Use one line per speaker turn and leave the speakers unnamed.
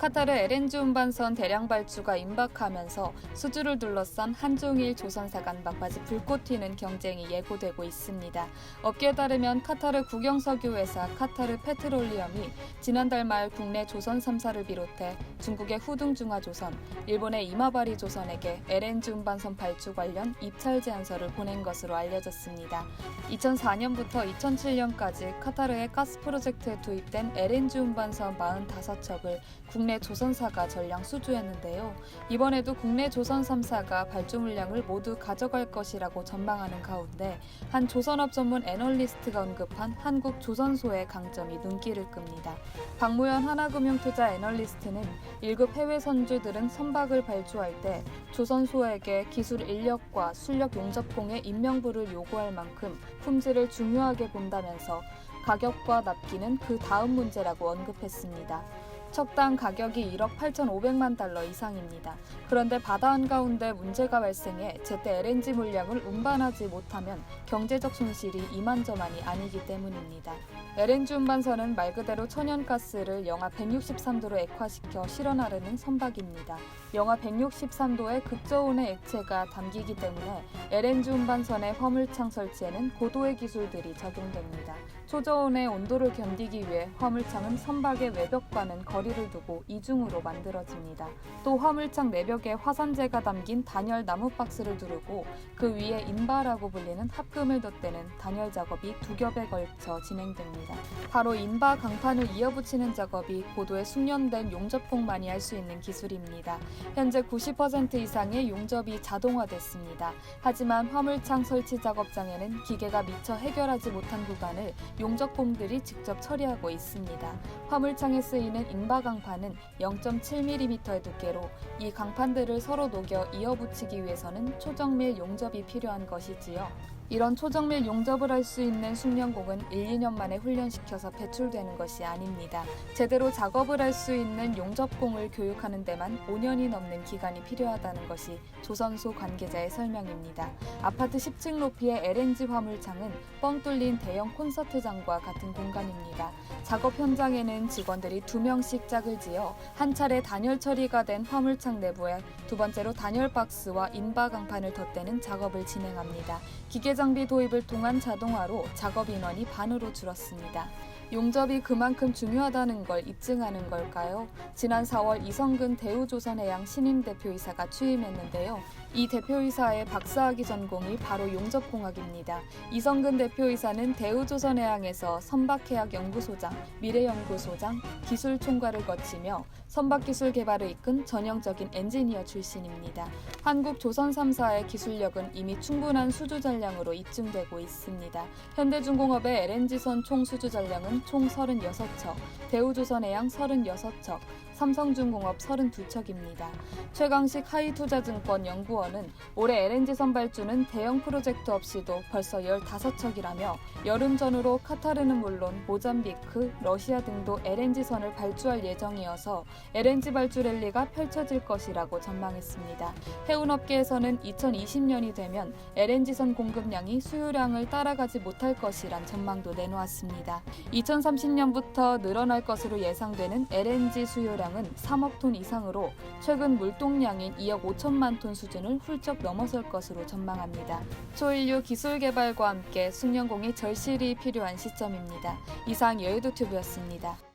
카타르 LNG 운반선 대량 발주가 임박하면서 수주를 둘러싼 한중일 조선사 간 막바지 불꽃 튀는 경쟁이 예고되고 있습니다. 업계에 따르면 카타르 국영석유회사 카타르 페트롤리엄이 지난달 말 국내 조선 3사를 비롯해 중국의 후둥중화조선, 일본의 이마바리 조선에게 LNG 운반선 발주 관련 입찰 제안서를 보낸 것으로 알려졌습니다. 2004년부터 2007년까지 카타르의 가스 프로젝트에 투입된 LNG 운반선 45척을 국내 조선사가 전량 수주했는데요. 이번에도 국내 조선 3사가 발주 물량을 모두 가져갈 것이라고 전망하는 가운데 한 조선업 전문 애널리스트가 언급한 한국 조선소의 강점이 눈길을 끕니다. 박무현 하나금융투자 애널리스트는 1급 해외 선주들은 선박을 발주할 때 조선소에게 기술 인력과 순력 용접공의 인명부를 요구할 만큼 품질을 중요하게 본다면서 가격과 납기는 그 다음 문제라고 언급했습니다. 척당 가격이 1억 8,500만 달러 이상입니다. 그런데 바다 한가운데 문제가 발생해 제때 LNG 물량을 운반하지 못하면 경제적 손실이 이만저만이 아니기 때문입니다. LNG 운반선은 말 그대로 천연가스를 영하 163도로 액화시켜 실어나르는 선박입니다. 영하 163도의 극저온의 액체가 담기기 때문에 LNG 운반선의 화물창 설치에는 고도의 기술들이 적용됩니다. 초저온의 온도를 견디기 위해 화물창은 선박의 외벽과는 거리를 두고 이중으로 만들어집니다. 또 화물창 내벽에 화산재가 담긴 단열 나무 박스를 두르고 그 위에 인바라고 불리는 합금을 덧대는 단열 작업이 두 겹에 걸쳐 진행됩니다. 바로 인바 강판을 이어붙이는 작업이 고도의 숙련된 용접공만이 할 수 있는 기술입니다. 현재 90% 이상의 용접이 자동화됐습니다. 하지만 화물창 설치 작업장에는 기계가 미처 해결하지 못한 구간을 용접공들이 직접 처리하고 있습니다. 화물창에 쓰이는 인바 강판은 0.7mm의 두께로 이 강판들을 서로 녹여 이어붙이기 위해서는 초정밀 용접이 필요한 것이지요. 이런 초정밀 용접을 할 수 있는 숙련공은 1, 2년 만에 훈련시켜서 배출되는 것이 아닙니다. 제대로 작업을 할 수 있는 용접공을 교육하는 데만 5년이 넘는 기간이 필요하다는 것이 조선소 관계자의 설명입니다. 아파트 10층 높이의 LNG 화물창은 뻥 뚫린 대형 콘서트장과 같은 공간입니다. 작업 현장에는 직원들이 2명씩 짝을 지어 한 차례 단열 처리가 된 화물창 내부에 두 번째로 단열 박스와 인바 강판을 덧대는 작업을 진행합니다. 기계 장비 도입을 통한 자동화로 작업 인원이 반으로 줄었습니다. 용접이 그만큼 중요하다는 걸 입증하는 걸까요? 지난 4월 이성근 대우조선해양 신임 대표이사가 취임했는데요. 이 대표이사의 박사학위 전공이 바로 용접공학입니다. 이성근 대표이사는 대우조선해양에서 선박해약연구소장, 미래연구소장, 기술총괄을 거치며 선박기술 개발을 이끈 전형적인 엔지니어 출신입니다. 한국 조선 3사의 기술력은 이미 충분한 수주 전량으로 입증되고 있습니다. 현대중공업의 LNG선 총 수주 전량은 총 36척, 대우조선해양 36척, 삼성중공업 32척입니다. 최강식 하이투자증권 연구원은 올해 LNG선 발주는 대형 프로젝트 없이도 벌써 15척이라며 여름 전후로 카타르는 물론 모잠비크, 러시아 등도 LNG선을 발주할 예정이어서 LNG 발주 랠리가 펼쳐질 것이라고 전망했습니다. 해운업계에서는 2020년이 되면 LNG선 공급량이 수요량을 따라가지 못할 것이란 전망도 내놓았습니다. 2030년부터 늘어날 것으로 예상되는 LNG 수요량은 3억 톤 이상으로 최근 물동량인 2억 5천만 톤 수준을 훌쩍 넘어설 것으로 전망합니다. 초인류 기술 개발과 함께 숙련공이 절실히 필요한 시점입니다. 이상 여의도튜브였습니다.